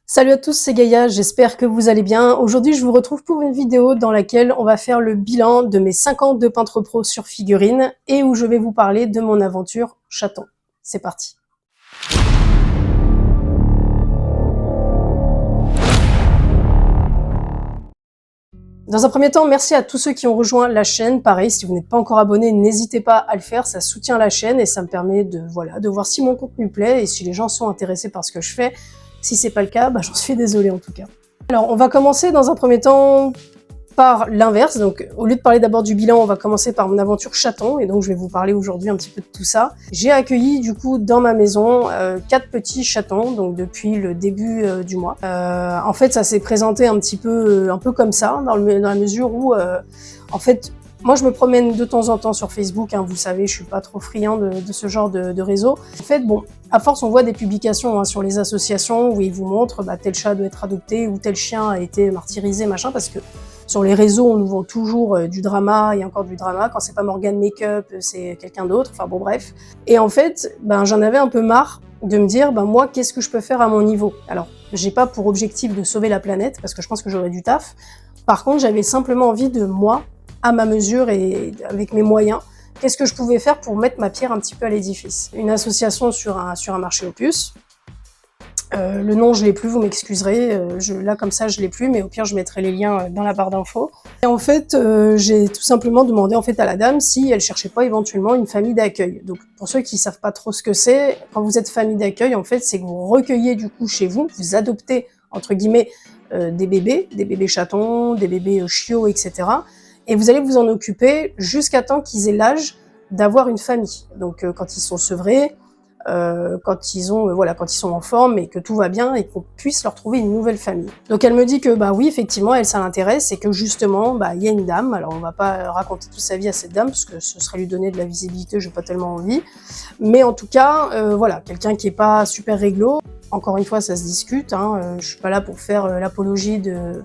Salut à tous, c'est Gaïa, j'espère que vous allez bien. Aujourd'hui, je vous retrouve pour une vidéo dans laquelle on va faire le bilan de mes 5 ans de peintre pro sur figurine et où je vais vous parler de mon aventure chaton. C'est parti. Dans un premier temps, merci à tous ceux qui ont rejoint la chaîne. Pareil, si vous n'êtes pas encore abonné, n'hésitez pas à le faire, ça soutient la chaîne et ça me permet de voir si mon contenu plaît et si les gens sont intéressés par ce que je fais. Si c'est pas le cas, j'en suis désolée en tout cas. Alors, on va commencer dans un premier temps par l'inverse. Donc, au lieu de parler d'abord du bilan, on va commencer par mon aventure chaton. Et donc, je vais vous parler aujourd'hui un petit peu de tout ça. J'ai accueilli, du coup, dans ma maison, 4 petits chatons, donc depuis le début du mois. En fait, ça s'est présenté un peu comme ça, dans la mesure où, en fait, moi, je me promène de temps en temps sur Facebook, hein, vous savez, je suis pas trop friand de ce genre de réseau. En fait, bon, à force, on voit des publications sur les associations où ils vous montrent tel chat doit être adopté ou tel chien a été martyrisé, machin, parce que sur les réseaux, on nous vend toujours du drama et encore du drama. Quand c'est pas Morgan Makeup, c'est quelqu'un d'autre. Enfin bon, bref. Et en fait, j'en avais un peu marre de me dire, moi, qu'est-ce que je peux faire à mon niveau? Alors, j'ai pas pour objectif de sauver la planète, parce que je pense que j'aurais du taf. Par contre, j'avais simplement envie de, moi, à ma mesure et avec mes moyens, qu'est-ce que je pouvais faire pour mettre ma pierre un petit peu à l'édifice. Une association sur un marché aux puces. Le nom, je l'ai plus, vous m'excuserez. Là, comme ça, je l'ai plus, mais au pire, je mettrai les liens dans la barre d'infos. Et en fait, j'ai tout simplement demandé à la dame si elle cherchait pas éventuellement une famille d'accueil. Donc, pour ceux qui savent pas trop ce que c'est, quand vous êtes famille d'accueil, en fait, c'est que vous recueillez du coup chez vous, vous adoptez entre guillemets des bébés chatons, des bébés chiots, etc. Et vous allez vous en occuper jusqu'à temps qu'ils aient l'âge d'avoir une famille. Donc, quand ils sont sevrés, quand ils sont en forme et que tout va bien et qu'on puisse leur trouver une nouvelle famille. Donc elle me dit que oui, effectivement, elle, ça l'intéresse et que justement, il y a une dame. Alors on va pas raconter toute sa vie à cette dame parce que ce serait lui donner de la visibilité, j'ai pas tellement envie. Mais en tout cas, quelqu'un qui est pas super réglo. Encore une fois, ça se discute. Je suis pas là pour faire l'apologie de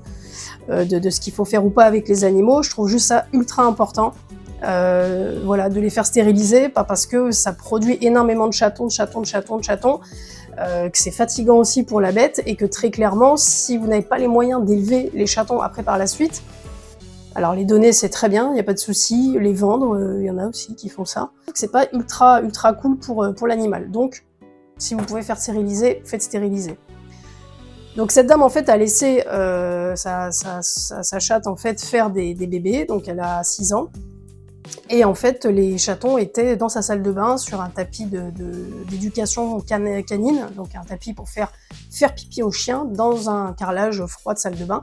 ce qu'il faut faire ou pas avec les animaux. Je trouve juste ça ultra important. De les faire stériliser, pas parce que ça produit énormément de chatons, que c'est fatigant aussi pour la bête, et que très clairement, si vous n'avez pas les moyens d'élever les chatons après par la suite, alors les donner c'est très bien, il n'y a pas de souci, les vendre, il y en a aussi qui font ça. C'est pas ultra cool pour l'animal, donc si vous pouvez faire stériliser, faites stériliser. Donc cette dame en fait a laissé sa chatte en fait faire des bébés, donc elle a 6 ans. Et en fait, les chatons étaient dans sa salle de bain sur un tapis d'éducation canine, donc un tapis pour faire pipi aux chiens dans un carrelage froid de salle de bain.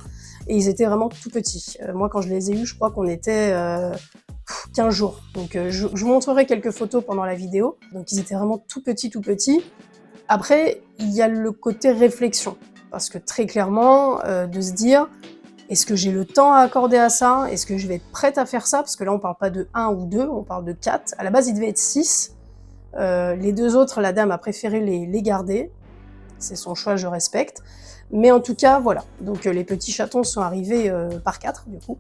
Et ils étaient vraiment tout petits. Moi, quand je les ai eus, je crois qu'on était 15 jours. Donc je vous montrerai quelques photos pendant la vidéo. Donc ils étaient vraiment tout petits, tout petits. Après, il y a le côté réflexion. Parce que très clairement, de se dire... Est-ce que j'ai le temps à accorder à ça? Est-ce que je vais être prête à faire ça? Parce que là, on parle pas de 1 ou 2, on parle de 4. À la base, il devait être 6. Les 2 autres, la dame a préféré les garder. C'est son choix, je respecte. Mais en tout cas, voilà. Donc les petits chatons sont arrivés par 4, du coup.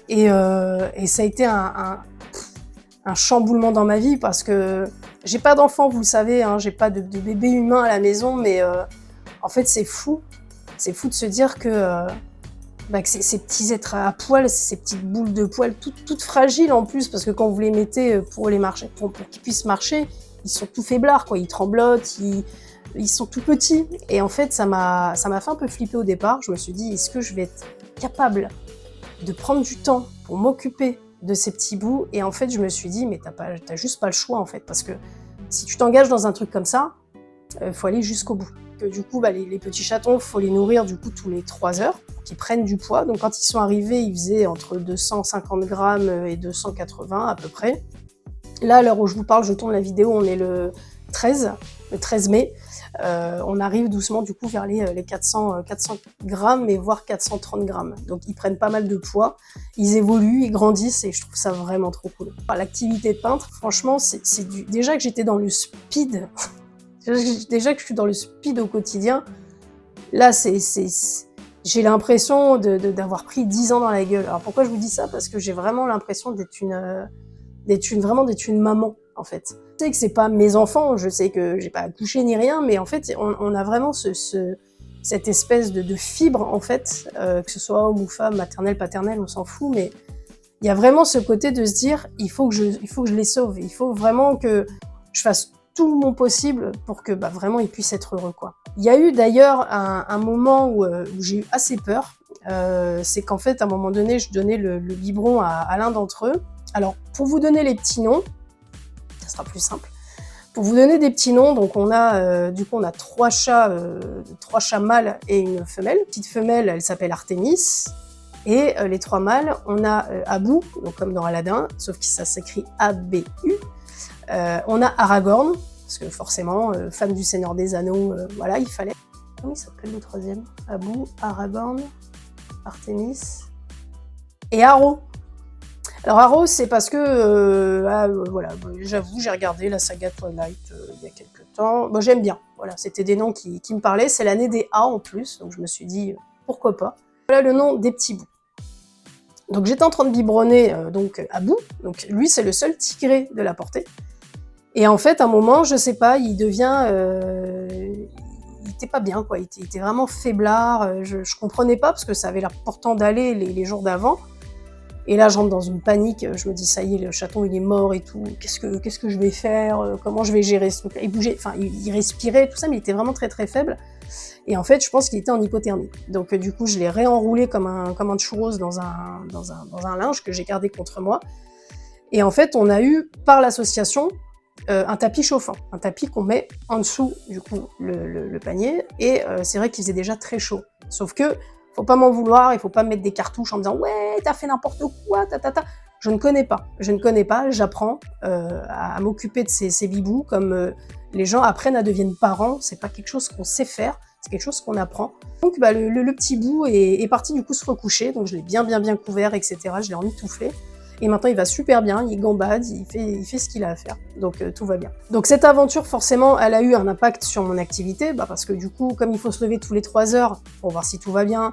Et ça a été un chamboulement dans ma vie, parce que j'ai pas d'enfant, vous le savez, j'ai pas de bébé humain à la maison, mais en fait, c'est fou. C'est fou de se dire que ces petits êtres à poil, ces petites boules de poils toutes fragiles en plus, parce que quand vous les mettez pour qu'ils puissent marcher, ils sont tout faiblards, quoi. Ils tremblotent, ils sont tout petits. Et en fait, ça m'a fait un peu flipper au départ. Je me suis dit, est-ce que je vais être capable de prendre du temps pour m'occuper de ces petits bouts? Et en fait, je me suis dit, mais t'as juste pas le choix, en fait, parce que si tu t'engages dans un truc comme ça, faut aller jusqu'au bout. Du coup, les petits chatons, faut les nourrir du coup tous les 3 heures, pour qu'ils prennent du poids. Donc quand ils sont arrivés, ils faisaient entre 250 grammes et 280 à peu près. Là, à l'heure où je vous parle, je tourne la vidéo, on est le 13 mai. On arrive doucement du coup vers les 400 grammes, et voire 430 grammes. Donc ils prennent pas mal de poids, ils évoluent, ils grandissent, et je trouve ça vraiment trop cool. L'activité de peintre, franchement, déjà que j'étais dans le speed... Déjà que je suis dans le speed au quotidien, là, j'ai l'impression d'avoir pris 10 ans dans la gueule. Alors pourquoi je vous dis ça? Parce que j'ai vraiment l'impression d'être une maman, en fait. Je sais que c'est pas mes enfants, je sais que j'ai pas accouché ni rien, mais en fait, on a vraiment cette espèce de fibre, en fait, que ce soit homme ou femme, maternelle, paternelle, on s'en fout, mais il y a vraiment ce côté de se dire, il faut que je les sauve, il faut vraiment que je fasse tout mon possible pour que vraiment ils puissent être heureux, quoi. Il y a eu d'ailleurs un moment où j'ai eu assez peur, c'est qu'en fait, à un moment donné, je donnais le biberon à l'un d'entre eux. Alors, pour vous donner les petits noms, ça sera plus simple. Pour vous donner des petits noms, donc on a du coup on a trois chats mâles et une femelle. La petite femelle, elle s'appelle Artemis. Et les trois mâles, on a Abu, donc comme dans Aladdin, sauf que ça s'écrit A-B-U. On a Aragorn, parce que forcément, fan du Seigneur des Anneaux, voilà, il fallait. Comment il s'appelle le troisième? Abu, Aragorn, Artemis et Aro. Alors Arrow, c'est parce que, voilà, j'avoue, j'ai regardé la saga Twilight il y a quelques temps. Bon, j'aime bien, voilà, c'était des noms qui me parlaient. C'est l'année des A en plus, donc je me suis dit, pourquoi pas. Voilà le nom des petits bouts. Donc j'étais en train de biberonner donc Abu, donc lui c'est le seul tigré de la portée. Et en fait, à un moment, je sais pas, il devient... il était pas bien, quoi, il était vraiment faiblard, je comprenais pas, parce que ça avait l'air pourtant d'aller les jours d'avant. Et là, je rentre dans une panique, je me dis, ça y est, le chaton, il est mort et tout, qu'est-ce que je vais faire, comment je vais gérer ce truc-là? Il bougeait, enfin, il respirait, tout ça, mais il était vraiment très très faible. Et en fait, je pense qu'il était en hypothermie. Donc du coup, je l'ai réenroulé comme un churros dans un linge que j'ai gardé contre moi. Et en fait, on a eu, par l'association, un tapis chauffant, un tapis qu'on met en dessous, du coup, le panier. Et c'est vrai qu'il faisait déjà très chaud. Sauf que, faut pas m'en vouloir, il faut pas me mettre des cartouches en me disant « Ouais, t'as fait n'importe quoi, ta. » Je ne connais pas, j'apprends à m'occuper de ces bibous, comme les gens apprennent à devenir parents, c'est pas quelque chose qu'on sait faire, c'est quelque chose qu'on apprend. Donc le petit bout est parti du coup se recoucher, donc je l'ai bien couvert, etc. Je l'ai emmitouflé. Et maintenant il va super bien, il gambade, il fait ce qu'il a à faire, donc tout va bien. Donc cette aventure forcément elle a eu un impact sur mon activité, parce que du coup comme il faut se lever tous les 3 heures pour voir si tout va bien,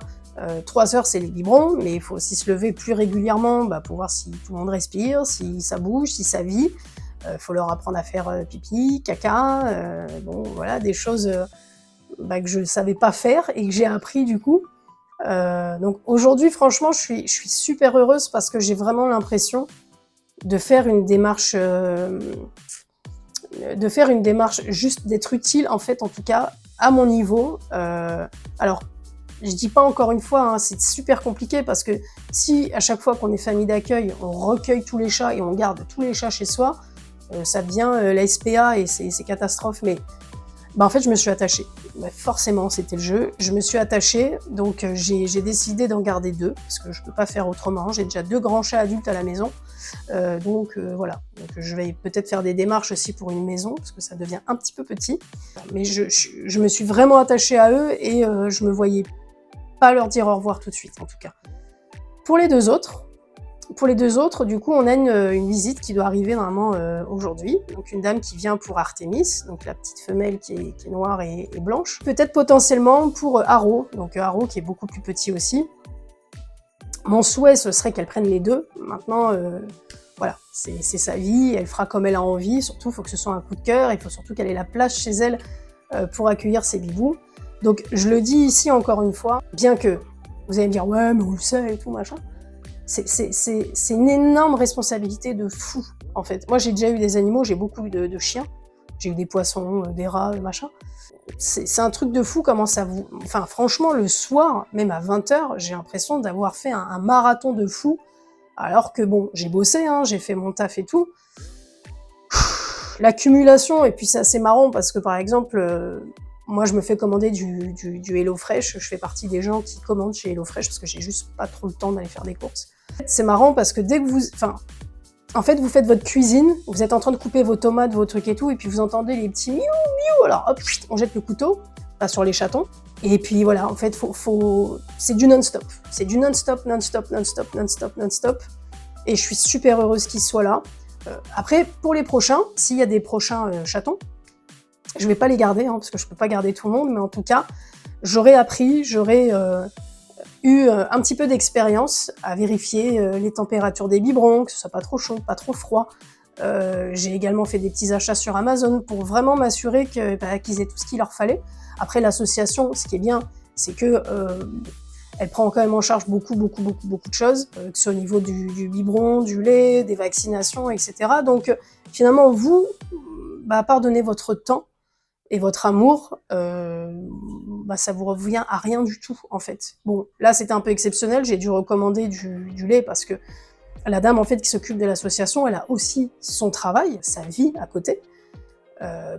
3 heures c'est les biberons, mais il faut aussi se lever plus régulièrement pour voir si tout le monde respire, si ça bouge, si ça vit. Faut leur apprendre à faire pipi, caca, bon voilà, des choses que je savais pas faire et que j'ai appris du coup. Donc aujourd'hui, franchement, je suis super heureuse parce que j'ai vraiment l'impression de faire une démarche, juste d'être utile, en fait, en tout cas, à mon niveau. Alors, je dis pas encore une fois, hein, c'est super compliqué parce que si à chaque fois qu'on est famille d'accueil, on recueille tous les chats et on garde tous les chats chez soi, ça devient la SPA et c'est catastrophe. Mais en fait, je me suis attachée. Forcément, c'était le jeu. Je me suis attachée, donc j'ai décidé d'en garder 2, parce que je peux pas faire autrement. J'ai déjà 2 grands chats adultes à la maison. Donc voilà. Donc, je vais peut-être faire des démarches aussi pour une maison, parce que ça devient un petit peu petit. Mais je me suis vraiment attachée à eux et je me voyais pas leur dire au revoir tout de suite, en tout cas. Pour les deux autres, du coup, on a une visite qui doit arriver normalement aujourd'hui. Donc une dame qui vient pour Artemis, donc la petite femelle qui est noire et blanche. Peut-être potentiellement pour Aro, donc Aro qui est beaucoup plus petit aussi. Mon souhait, ce serait qu'elle prenne les 2. Maintenant, voilà, c'est sa vie, elle fera comme elle a envie. Surtout, il faut que ce soit un coup de cœur, il faut surtout qu'elle ait la place chez elle pour accueillir ses bibous. Donc je le dis ici encore une fois, bien que vous allez me dire « Ouais, mais on le sait et tout, machin », c'est une énorme responsabilité de fou, en fait. Moi, j'ai déjà eu des animaux, j'ai beaucoup eu de chiens, j'ai eu des poissons, des rats, machin. C'est un truc de fou comment ça vous... Enfin, franchement, le soir, même à 20h, j'ai l'impression d'avoir fait un marathon de fou, alors que bon, j'ai bossé, hein, j'ai fait mon taf et tout. L'accumulation, et puis c'est assez marrant parce que, par exemple... moi, je me fais commander du HelloFresh. Je fais partie des gens qui commandent chez HelloFresh parce que j'ai juste pas trop le temps d'aller faire des courses. C'est marrant parce que dès que vous... en fait, vous faites votre cuisine, vous êtes en train de couper vos tomates, vos trucs et tout, et puis vous entendez les petits miou, miou, alors hop, on jette le couteau, pas sur les chatons. Et puis voilà, en fait, c'est du non-stop. C'est du non-stop, non-stop, non-stop, non-stop, non-stop. Et je suis super heureuse qu'ils soient là. Après, pour les prochains, s'il y a des prochains chatons, je vais pas les garder, hein, parce que je peux pas garder tout le monde, mais en tout cas, j'aurais appris, j'aurais eu un petit peu d'expérience à vérifier les températures des biberons, que ce soit pas trop chaud, pas trop froid. J'ai également fait des petits achats sur Amazon pour vraiment m'assurer qu'ils aient tout ce qu'il leur fallait. Après, l'association, ce qui est bien, c'est que elle prend quand même en charge beaucoup de choses, que ce soit au niveau du biberon, du lait, des vaccinations, etc. Donc finalement, vous, à part donner votre temps et votre amour, ça vous revient à rien du tout, en fait. Bon, là, c'était un peu exceptionnel, j'ai dû recommander du lait parce que la dame, en fait, qui s'occupe de l'association, elle a aussi son travail, sa vie à côté.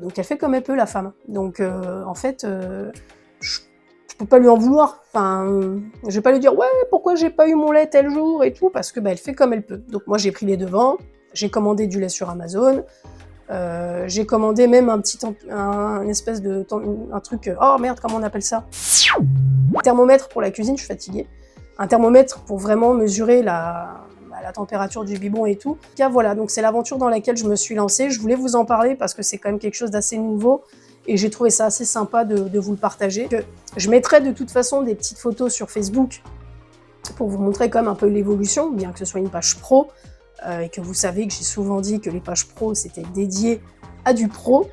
Donc elle fait comme elle peut, la femme. Donc en fait, je peux pas lui en vouloir. Enfin, je vais pas lui dire ouais, pourquoi j'ai pas eu mon lait tel jour et tout, parce que elle fait comme elle peut. Donc moi j'ai pris les devants, j'ai commandé du lait sur Amazon, j'ai commandé même un espèce de un truc, oh merde, comment on appelle ça? Un thermomètre pour la cuisine, je suis fatiguée. Un thermomètre pour vraiment mesurer la température du biberon et tout. En tout cas, voilà, donc c'est l'aventure dans laquelle je me suis lancée. Je voulais vous en parler parce que c'est quand même quelque chose d'assez nouveau et j'ai trouvé ça assez sympa de vous le partager. Je mettrai de toute façon des petites photos sur Facebook pour vous montrer quand même un peu l'évolution, bien que ce soit une page pro et que vous savez que j'ai souvent dit que les pages pro c'était dédié à du pro.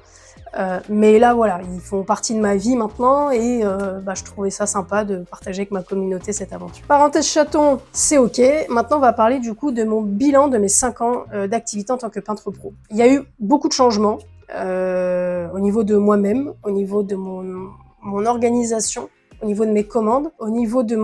Mais là voilà, ils font partie de ma vie maintenant et je trouvais ça sympa de partager avec ma communauté cette aventure. Parenthèse chaton, c'est ok. Maintenant on va parler du coup de mon bilan de mes 5 ans d'activité en tant que peintre pro. Il y a eu beaucoup de changements au niveau de moi-même, au niveau de mon organisation, au niveau de mes commandes, au niveau de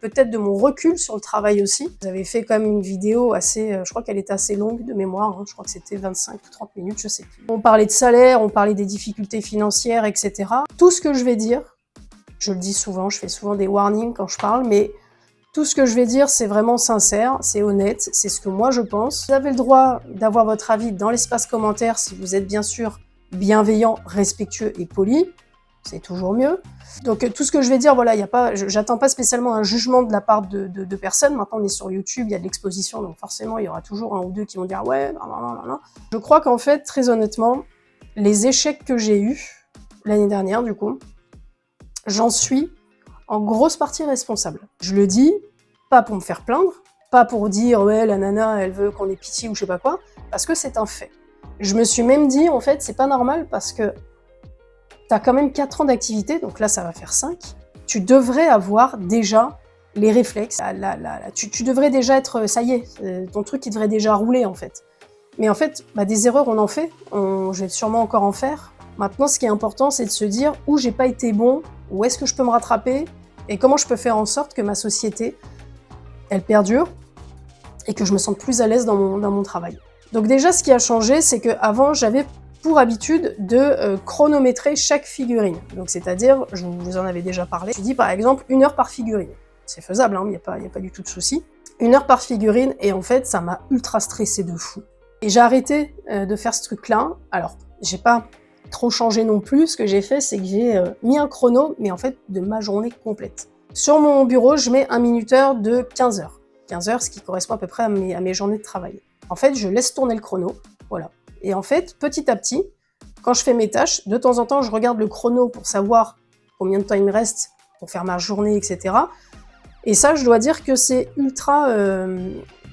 peut-être de mon recul sur le travail aussi. J'avais fait quand même une vidéo assez, je crois qu'elle était assez longue de mémoire, hein, je crois que c'était 25 ou 30 minutes, je sais plus. On parlait de salaire, on parlait des difficultés financières, etc. Tout ce que je vais dire, je le dis souvent, je fais souvent des warnings quand je parle, mais tout ce que je vais dire, c'est vraiment sincère, c'est honnête, c'est ce que moi je pense. Vous avez le droit d'avoir votre avis dans l'espace commentaire si vous êtes bien sûr bienveillant, respectueux et poli. C'est toujours mieux. Donc tout ce que je vais dire, voilà, j'attends pas spécialement un jugement de la part de personnes. Maintenant on est sur YouTube, il y a de l'exposition, donc forcément il y aura toujours un ou deux qui vont dire ouais, non. Je crois qu'en fait, très honnêtement, les échecs que j'ai eus l'année dernière, du coup, j'en suis en grosse partie responsable. Je le dis, pas pour me faire plaindre, pas pour dire ouais, la nana, elle veut qu'on ait pitié ou je sais pas quoi, parce que c'est un fait. Je me suis même dit, en fait, c'est pas normal parce que t'as quand même 4 ans d'activité, donc là ça va faire 5. Tu devrais avoir déjà les réflexes. Tu devrais déjà être, ça y est, ton truc il devrait déjà rouler en fait. Mais en fait, des erreurs on en fait, je vais sûrement encore en faire. Maintenant ce qui est important c'est de se dire où j'ai pas été bon, où est-ce que je peux me rattraper, et comment je peux faire en sorte que ma société, elle perdure, et que je me sente plus à l'aise dans mon travail. Donc déjà ce qui a changé, c'est qu'avant j'avais pour habitude de chronométrer chaque figurine. Donc c'est-à-dire, je vous en avais déjà parlé, je dis par exemple 1 heure par figurine. C'est faisable, hein, il n'y a pas du tout de souci. 1 heure par figurine, et en fait ça m'a ultra stressé de fou. Et j'ai arrêté de faire ce truc-là. Alors, j'ai pas trop changé non plus, ce que j'ai fait c'est que j'ai mis un chrono, mais en fait de ma journée complète. Sur mon bureau, je mets un minuteur de 15 heures. 15 heures, ce qui correspond à peu près à mes journées de travail. En fait, je laisse tourner le chrono, voilà. Et en fait, petit à petit, quand je fais mes tâches, de temps en temps, je regarde le chrono pour savoir combien de temps il me reste pour faire ma journée, etc. Et ça, je dois dire que c'est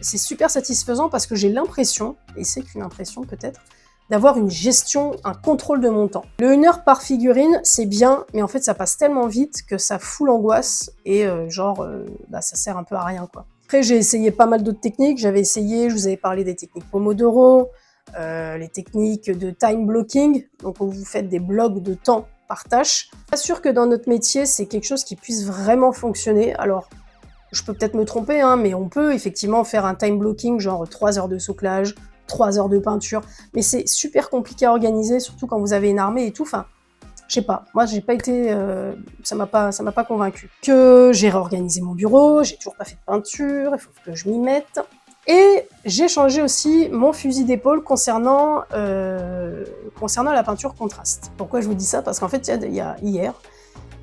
c'est super satisfaisant parce que j'ai l'impression, et c'est qu'une impression peut-être, d'avoir une gestion, un contrôle de mon temps. Le 1 heure par figurine, c'est bien, mais en fait, ça passe tellement vite que ça fout l'angoisse et ça sert un peu à rien, quoi. Après, j'ai essayé pas mal d'autres techniques. Je vous avais parlé des techniques Pomodoro, les techniques de time blocking, donc où vous faites des blocs de temps par tâche. Pas sûr que dans notre métier, c'est quelque chose qui puisse vraiment fonctionner. Alors, je peux peut-être me tromper, hein, mais on peut effectivement faire un time blocking, genre 3 heures de souclage, 3 heures de peinture, mais c'est super compliqué à organiser, surtout quand vous avez une armée et tout. Enfin, je sais pas, moi j'ai pas été, ça m'a pas convaincu. Que j'ai réorganisé mon bureau, j'ai toujours pas fait de peinture, il faut que je m'y mette. Et j'ai changé aussi mon fusil d'épaule concernant la peinture contraste. Pourquoi je vous dis ça? Parce qu'en fait, hier,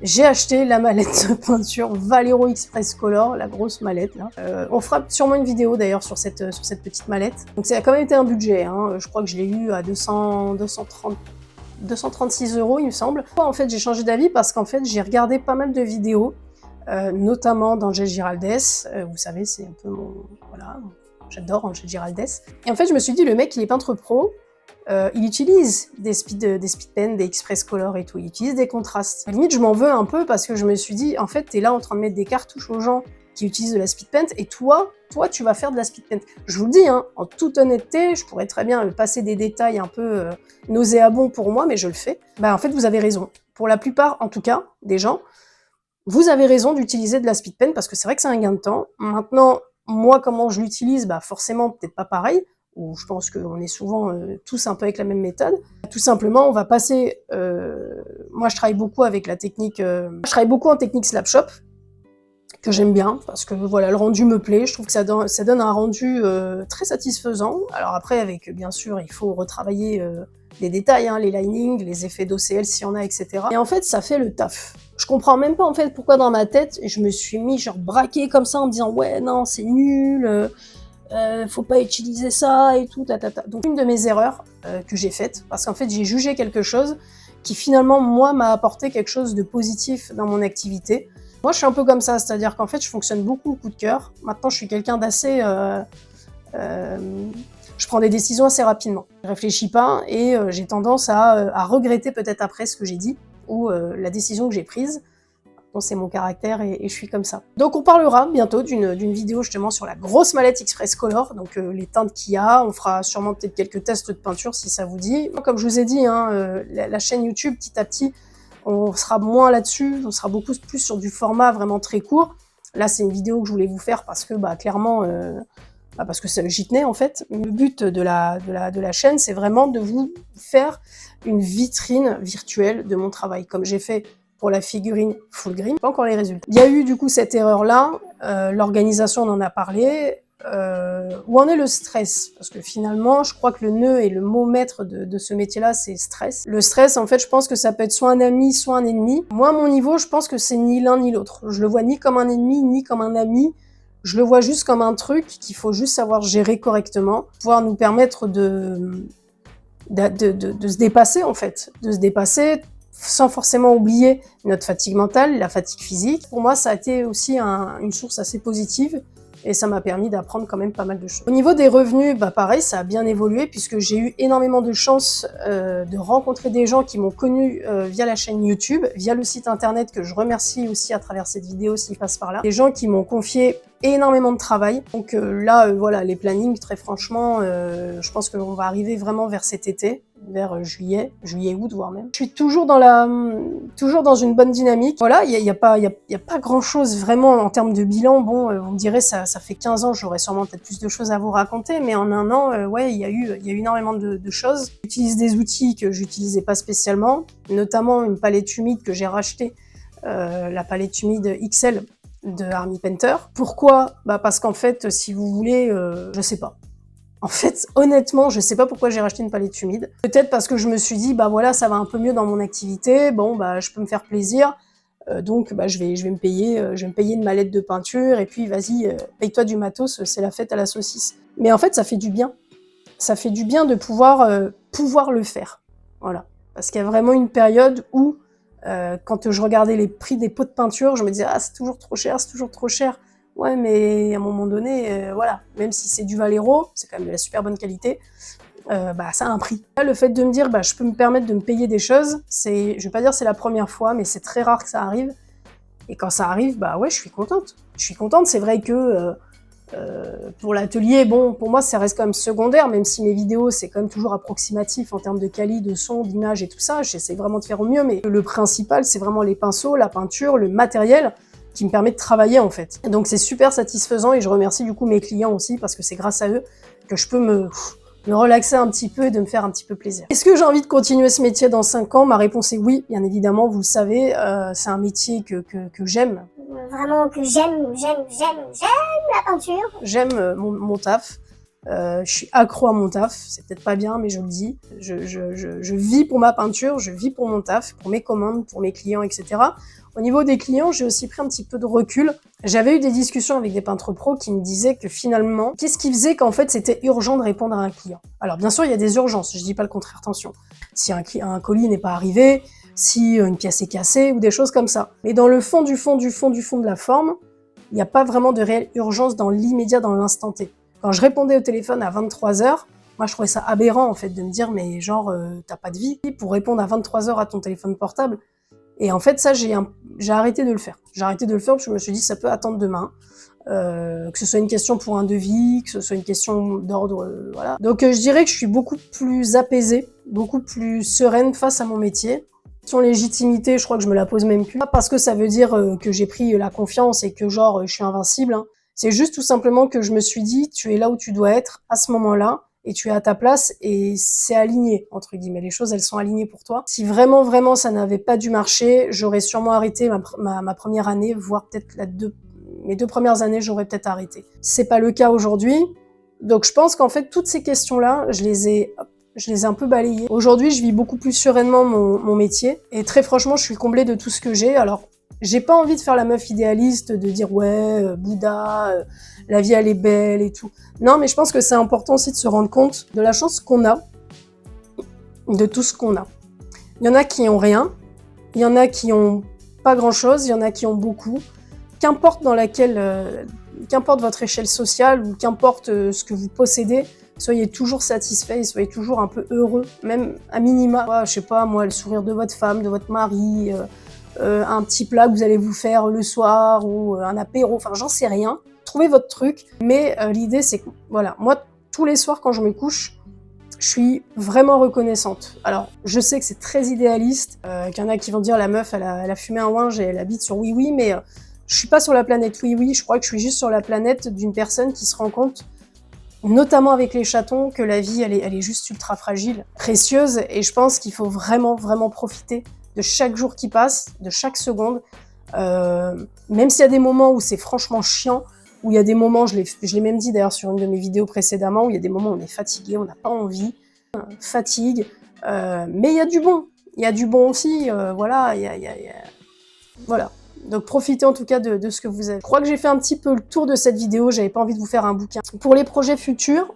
j'ai acheté la mallette de peinture Vallejo Express Color, la grosse mallette là. On fera sûrement une vidéo d'ailleurs sur cette petite mallette. Donc ça a quand même été un budget, hein. Je crois que je l'ai eu à 236 €, il me semble. En fait, j'ai changé d'avis parce qu'en fait, j'ai regardé pas mal de vidéos, notamment d'Angel Giraldez. Vous savez, c'est un peu mon... Voilà, j'adore Angel Giraldez. Et en fait, je me suis dit, le mec, il est peintre pro, il utilise des speed pen, des express color et tout, il utilise des contrastes. À la limite, je m'en veux un peu parce que je me suis dit, en fait, t'es là en train de mettre des cartouches aux gens qui utilisent de la speed paint, et toi, tu vas faire de la speed paint. Je vous le dis, hein, en toute honnêteté, je pourrais très bien passer des détails un peu nauséabonds pour moi, mais je le fais. Bah, en fait, vous avez raison. Pour la plupart, en tout cas, des gens, vous avez raison d'utiliser de la speed paint parce que c'est vrai que c'est un gain de temps. Maintenant, moi, comment je l'utilise, bah forcément, peut-être pas pareil, ou je pense qu'on est souvent tous un peu avec la même méthode. Tout simplement, on va passer... moi, je travaille beaucoup avec la technique... je travaille beaucoup en technique Slapshot, que j'aime bien, parce que voilà, le rendu me plaît, je trouve que ça donne un rendu très satisfaisant. Alors après, avec, bien sûr, il faut retravailler les détails, hein, les linings, les effets d'OCL s'il y en a, etc. Et en fait, ça fait le taf. Je comprends même pas en fait pourquoi dans ma tête, je me suis mis genre braqué comme ça en me disant ouais, non, c'est nul, faut pas utiliser ça et tout, tatata. Donc une de mes erreurs que j'ai faites, parce qu'en fait, j'ai jugé quelque chose qui finalement, moi, m'a apporté quelque chose de positif dans mon activité. Moi, je suis un peu comme ça, c'est-à-dire qu'en fait, je fonctionne beaucoup au coup de cœur. Maintenant, je suis quelqu'un d'assez... je prends des décisions assez rapidement. Je réfléchis pas et j'ai tendance à regretter peut-être après ce que j'ai dit ou la décision que j'ai prise. Bon, c'est mon caractère et je suis comme ça. Donc on parlera bientôt d'une vidéo justement sur la grosse mallette Express Color, donc les teintes qu'il y a. On fera sûrement peut-être quelques tests de peinture si ça vous dit. Comme je vous ai dit, hein, la chaîne YouTube, petit à petit, on sera moins là-dessus, on sera beaucoup plus sur du format vraiment très court. Là, c'est une vidéo que je voulais vous faire parce que, bah, clairement, parce que j'y tenais en fait. Le but de la chaîne, c'est vraiment de vous faire une vitrine virtuelle de mon travail, comme j'ai fait pour la figurine full green. Pas encore les résultats. Il y a eu du coup cette erreur-là, l'organisation on en a parlé. Où en est le stress? Parce que finalement, je crois que le nœud et le mot maître de ce métier-là, c'est stress. Le stress, en fait, je pense que ça peut être soit un ami, soit un ennemi. Moi, à mon niveau, je pense que c'est ni l'un ni l'autre. Je le vois ni comme un ennemi, ni comme un ami. Je le vois juste comme un truc qu'il faut juste savoir gérer correctement, pouvoir nous permettre de se dépasser, en fait. De se dépasser sans forcément oublier notre fatigue mentale, la fatigue physique. Pour moi, ça a été aussi une source assez positive. Et ça m'a permis d'apprendre quand même pas mal de choses. Au niveau des revenus, bah pareil, ça a bien évolué puisque j'ai eu énormément de chance de rencontrer des gens qui m'ont connu via la chaîne YouTube, via le site internet que je remercie aussi à travers cette vidéo s'ils passent par là. Des gens qui m'ont confié énormément de travail. Donc là, voilà, les plannings, très franchement, je pense qu'on va arriver vraiment vers cet été, vers juillet, août, voire même. Je suis toujours dans une bonne dynamique. Voilà, il y a pas grand chose vraiment en termes de bilan. Bon, vous me direz, ça fait 15 ans, j'aurais sûrement peut-être plus de choses à vous raconter, mais en un an, ouais, il y a eu énormément de choses. J'utilise des outils que j'utilisais pas spécialement, notamment une palette humide que j'ai rachetée, la palette humide XL de Army Painter. Pourquoi? Bah parce qu'en fait, si vous voulez, je sais pas. En fait, honnêtement, je sais pas pourquoi j'ai racheté une palette humide. Peut-être parce que je me suis dit, bah voilà, ça va un peu mieux dans mon activité, bon, bah je peux me faire plaisir, donc bah je vais me payer une mallette de peinture, et puis vas-y, paye-toi du matos, c'est la fête à la saucisse. Mais en fait, ça fait du bien. Ça fait du bien de pouvoir le faire. Voilà. Parce qu'il y a vraiment une période où, quand je regardais les prix des pots de peinture, je me disais, ah, c'est toujours trop cher, c'est toujours trop cher. Ouais, mais à un moment donné, voilà, même si c'est du Valero, c'est quand même de la super bonne qualité, bah ça a un prix. Là, le fait de me dire, bah je peux me permettre de me payer des choses, je vais pas dire c'est la première fois, mais c'est très rare que ça arrive. Et quand ça arrive, bah ouais, je suis contente. Je suis contente, c'est vrai que pour l'atelier, bon, pour moi, ça reste quand même secondaire, même si mes vidéos, c'est quand même toujours approximatif en termes de qualité, de son, d'image et tout ça. J'essaie vraiment de faire au mieux, mais le principal, c'est vraiment les pinceaux, la peinture, le matériel qui me permet de travailler en fait. Et donc c'est super satisfaisant et je remercie du coup mes clients aussi parce que c'est grâce à eux que je peux me relaxer un petit peu et de me faire un petit peu plaisir. Est-ce que j'ai envie de continuer ce métier dans 5 ans? Ma réponse est oui, bien évidemment, vous le savez, c'est un métier que j'aime. Vraiment que j'aime la peinture. J'aime mon taf. Je suis accro à mon taf, c'est peut-être pas bien, mais je le dis. Je vis pour ma peinture, je vis pour mon taf, pour mes commandes, pour mes clients, etc. Au niveau des clients, j'ai aussi pris un petit peu de recul. J'avais eu des discussions avec des peintres pros qui me disaient que finalement, qu'est-ce qui faisait qu'en fait c'était urgent de répondre à un client? Alors bien sûr, il y a des urgences, je dis pas le contraire, attention. Si un colis n'est pas arrivé, si une pièce est cassée ou des choses comme ça. Mais dans le fond de la forme, il n'y a pas vraiment de réelle urgence dans l'immédiat, dans l'instant T. Quand je répondais au téléphone à 23h, Moi, je trouvais ça aberrant, en fait, de me dire, mais genre, t'as pas de vie pour répondre à 23 heures à ton téléphone portable. Et en fait, ça, j'ai arrêté de le faire. J'ai arrêté de le faire parce que je me suis dit, ça peut attendre demain. Que ce soit une question pour un devis, que ce soit une question d'ordre, voilà. Donc je dirais que je suis beaucoup plus apaisée, beaucoup plus sereine face à mon métier. Son légitimité, je crois que je me la pose même plus. Pas parce que ça veut dire que j'ai pris la confiance et que genre je suis invincible, hein. C'est juste tout simplement que je me suis dit, tu es là où tu dois être à ce moment-là, et tu es à ta place, et c'est aligné, entre guillemets. Les choses, elles sont alignées pour toi. Si vraiment, vraiment, ça n'avait pas dû marcher, j'aurais sûrement arrêté ma première année, voire peut-être mes 2 premières années, j'aurais peut-être arrêté. C'est pas le cas aujourd'hui. Donc je pense qu'en fait, toutes ces questions-là, je les ai un peu balayées. Aujourd'hui, je vis beaucoup plus sereinement mon métier. Et très franchement, je suis comblée de tout ce que j'ai. Alors, j'ai pas envie de faire la meuf idéaliste, de dire ouais, Bouddha, la vie elle est belle et tout. Non, mais je pense que c'est important aussi de se rendre compte de la chance qu'on a, de tout ce qu'on a. Il y en a qui ont rien, il y en a qui ont pas grand-chose, il y en a qui ont beaucoup. Qu'importe qu'importe votre échelle sociale ou qu'importe ce que vous possédez, soyez toujours satisfait et soyez toujours un peu heureux, même à minima. Je sais pas, moi, le sourire de votre femme, de votre mari, un petit plat que vous allez vous faire le soir ou un apéro, enfin j'en sais rien. Trouvez votre truc, mais l'idée c'est que, voilà, moi, tous les soirs quand je me couche, je suis vraiment reconnaissante. Alors, je sais que c'est très idéaliste, qu'il y en a qui vont dire la meuf, elle a fumé un ouinge et elle habite sur Oui Oui, mais je suis pas sur la planète Oui Oui, je crois que je suis juste sur la planète d'une personne qui se rend compte, notamment avec les chatons, que la vie, elle est juste ultra fragile, précieuse, et je pense qu'il faut vraiment, vraiment profiter de chaque jour qui passe, de chaque seconde, même s'il y a des moments où c'est franchement chiant, où il y a des moments, je l'ai même dit d'ailleurs sur une de mes vidéos précédemment, où il y a des moments où on est fatigué, on n'a pas envie, fatigue, mais il y a du bon. Il y a du bon aussi, voilà, voilà. Donc profitez en tout cas de ce que vous avez. Je crois que j'ai fait un petit peu le tour de cette vidéo, j'avais pas envie de vous faire un bouquin. Pour les projets futurs,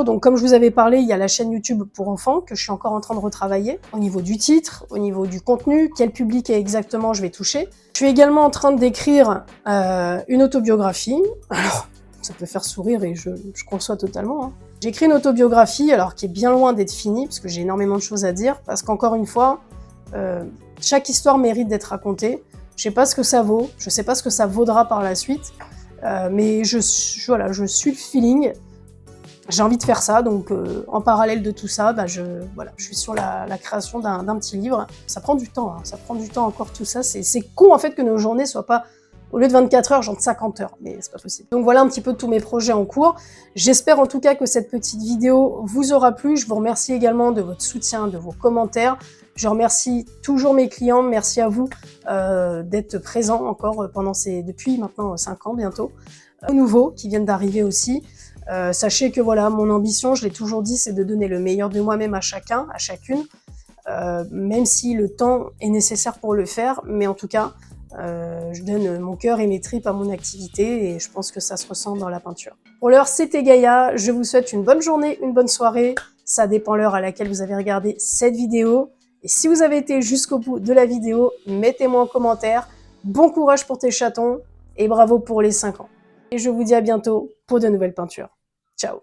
donc comme je vous avais parlé, il y a la chaîne YouTube pour enfants que je suis encore en train de retravailler. Au niveau du titre, au niveau du contenu, quel public exactement je vais toucher. Je suis également en train d'écrire une autobiographie. Alors, ça peut faire sourire et je conçois totalement, hein. J'écris une autobiographie, alors qui est bien loin d'être finie, parce que j'ai énormément de choses à dire, parce qu'encore une fois, chaque histoire mérite d'être racontée. Je sais pas ce que ça vaut, je sais pas ce que ça vaudra par la suite, mais voilà, je suis le feeling. J'ai envie de faire ça, donc en parallèle de tout ça, je suis sur la création d'un petit livre. Ça prend du temps, hein, ça prend du temps encore tout ça. C'est con en fait que nos journées soient pas, au lieu de 24 heures, genre de 50 heures, mais c'est pas possible. Donc voilà un petit peu tous mes projets en cours. J'espère en tout cas que cette petite vidéo vous aura plu. Je vous remercie également de votre soutien, de vos commentaires. Je remercie toujours mes clients, merci à vous d'être présents encore depuis maintenant 5 ans bientôt. Aux nouveaux qui viennent d'arriver aussi. Sachez que voilà, mon ambition, je l'ai toujours dit, c'est de donner le meilleur de moi-même à chacun, à chacune, même si le temps est nécessaire pour le faire, mais en tout cas, je donne mon cœur et mes tripes à mon activité et je pense que ça se ressent dans la peinture. Pour l'heure, c'était Gaïa, je vous souhaite une bonne journée, une bonne soirée, ça dépend l'heure à laquelle vous avez regardé cette vidéo, et si vous avez été jusqu'au bout de la vidéo, mettez-moi en commentaire, bon courage pour tes chatons, et bravo pour les 5 ans. Et je vous dis à bientôt pour de nouvelles peintures. Ciao!